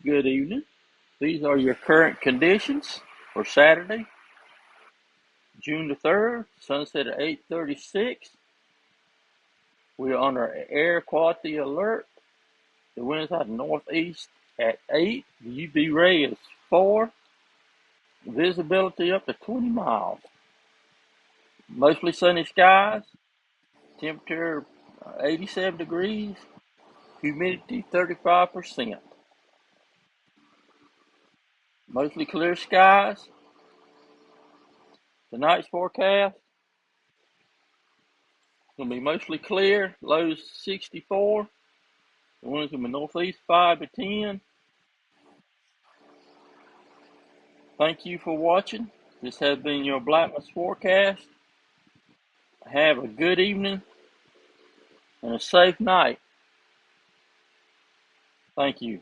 Good evening. These are your current conditions for Saturday, June the 3rd, sunset at 8:36. We are on our air quality alert. The winds out northeast at 8. The UV ray is 4. Visibility up to 20 miles. Mostly sunny skies. Temperature 87 degrees. Humidity 35%. Mostly clear skies. Tonight's forecast going to be mostly clear. Lows 64. The winds from the northeast 5 to 10. Thank you for watching. This has been your Blackmon Forecast. Have a good evening and a safe night. Thank you.